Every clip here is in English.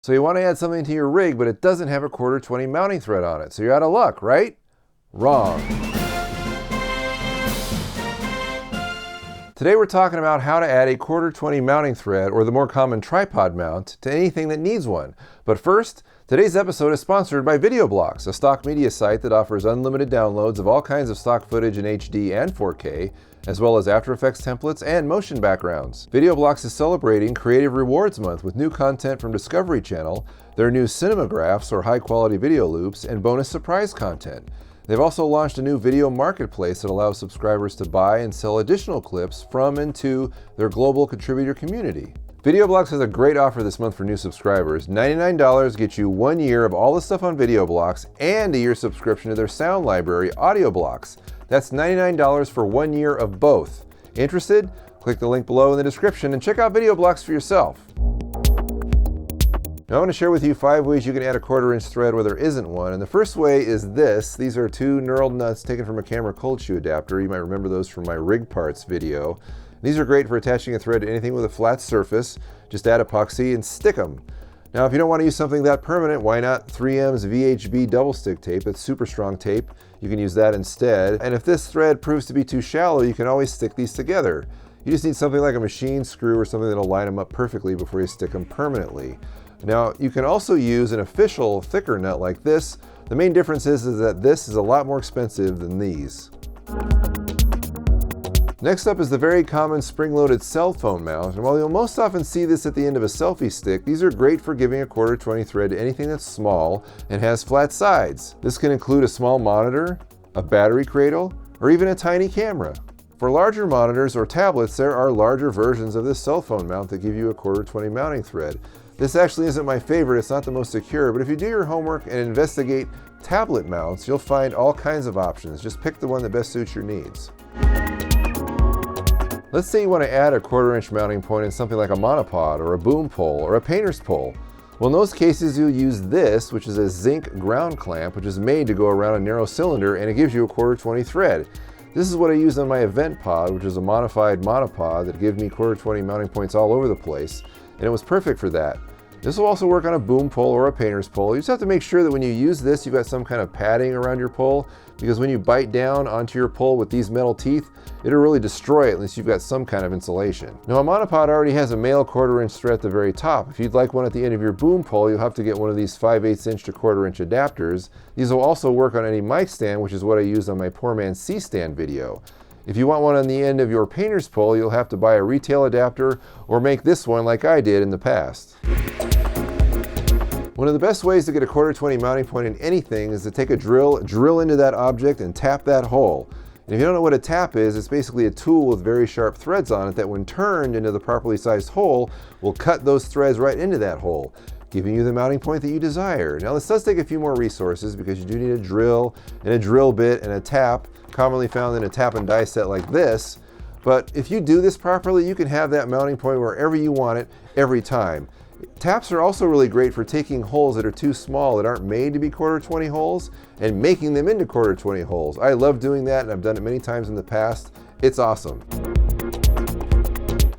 So you want to add something to your rig, but it doesn't have a 1/4-20 mounting thread on it. So you're out of luck, right? Wrong. Today we're talking about how to add a 1/4-20 mounting thread, or the more common tripod mount, to anything that needs one. But first, today's episode is sponsored by VideoBlocks, a stock media site that offers unlimited downloads of all kinds of stock footage in HD and 4K, as well as After Effects templates and motion backgrounds. VideoBlocks is celebrating Creative Rewards Month with new content from Discovery Channel, their new cinemagraphs or high-quality video loops, and bonus surprise content. They've also launched a new video marketplace that allows subscribers to buy and sell additional clips from and to their global contributor community. VideoBlocks has a great offer this month for new subscribers. $99 gets you 1 year of all the stuff on VideoBlocks and a year subscription to their sound library, AudioBlocks. That's $99 for 1 year of both. Interested? Click the link below in the description and check out VideoBlocks for yourself. Now I want to share with you 5 ways you can add a 1/4-inch thread where there isn't one. And the first way is this. These are 2 knurled nuts taken from a camera cold shoe adapter. You might remember those from my rig parts video. These are great for attaching a thread to anything with a flat surface. Just add epoxy and stick them. Now if you don't want to use something that permanent, why not 3M's VHB double stick tape? It's super strong tape. You can use that instead. And if this thread proves to be too shallow, you can always stick these together. You just need something like a machine screw or something that'll line them up perfectly before you stick them permanently. Now you can also use an official thicker nut like this. The main difference is that this is a lot more expensive than these. Next up is the very common spring-loaded cell phone mount, and while you'll most often see this at the end of a selfie stick, these are great for giving a 1/4-20 thread to anything that's small and has flat sides. This can include a small monitor, a battery cradle, or even a tiny camera. For larger monitors or tablets, there are larger versions of this cell phone mount that give you a 1/4-20 mounting thread. This actually isn't my favorite, it's not the most secure, but if you do your homework and investigate tablet mounts, you'll find all kinds of options. Just pick the one that best suits your needs. Let's say you want to add a 1/4-inch mounting point in something like a monopod or a boom pole or a painter's pole. Well, in those cases you'll use this, which is a zinc ground clamp, which is made to go around a narrow cylinder, and it gives you a 1/4-20 thread. This is what I use on my event pod, which is a modified monopod that gives me 1/4-20 mounting points all over the place, and it was perfect for that. This will also work on a boom pole or a painter's pole. You just have to make sure that when you use this, you've got some kind of padding around your pole, because when you bite down onto your pole with these metal teeth, it'll really destroy it unless you've got some kind of insulation. Now a monopod already has a male 1/4-inch thread at the very top. If you'd like one at the end of your boom pole, you'll have to get one of these 5/8 inch to 1/4-inch adapters. These will also work on any mic stand, which is what I used on my Poor Man C-stand video. If you want one on the end of your painter's pole, you'll have to buy a retail adapter or make this one like I did in the past. One of the best ways to get a 1/4-20 mounting point in anything is to take a drill into that object and tap that hole. And if you don't know what a tap is, it's basically a tool with very sharp threads on it that when turned into the properly sized hole will cut those threads right into that hole, giving you the mounting point that you desire. Now this does take a few more resources because you do need a drill and a drill bit and a tap, commonly found in a tap and die set like this. But if you do this properly, you can have that mounting point wherever you want it every time. Taps are also really great for taking holes that are too small, that aren't made to be 1/4-20 holes, and making them into 1/4-20 holes. I love doing that, and I've done it many times in the past. It's awesome.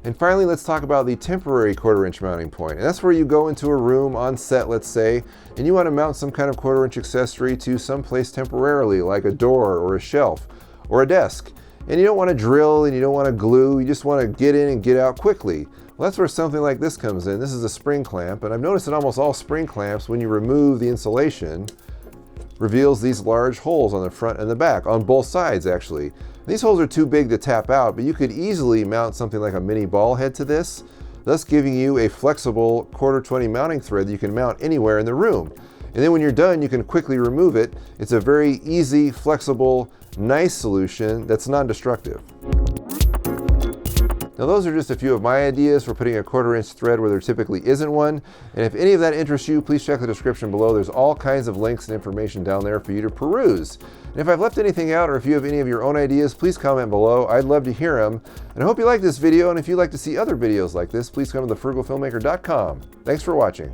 And finally, let's talk about the temporary 1/4-inch mounting point. And that's where you go into a room on set, let's say, and you want to mount some kind of 1/4-inch accessory to some place temporarily, like a door or a shelf or a desk. And you don't want to drill and you don't want to glue, you just want to get in and get out quickly. Well, that's where something like this comes in. This is a spring clamp, and I've noticed that almost all spring clamps, when you remove the insulation, reveals these large holes on the front and the back, on both sides actually. These holes are too big to tap out, but you could easily mount something like a mini ball head to this, thus giving you a flexible 1/4-20 mounting thread that you can mount anywhere in the room. And then when you're done, you can quickly remove it. It's a very easy, flexible, nice solution that's non-destructive. Now those are just a few of my ideas for putting a 1/4-inch thread where there typically isn't one. And if any of that interests you, please check the description below. There's all kinds of links and information down there for you to peruse. And if I've left anything out, or if you have any of your own ideas, please comment below. I'd love to hear them. And I hope you like this video, and if you'd like to see other videos like this, please come to thefrugalfilmmaker.com. Thanks for watching.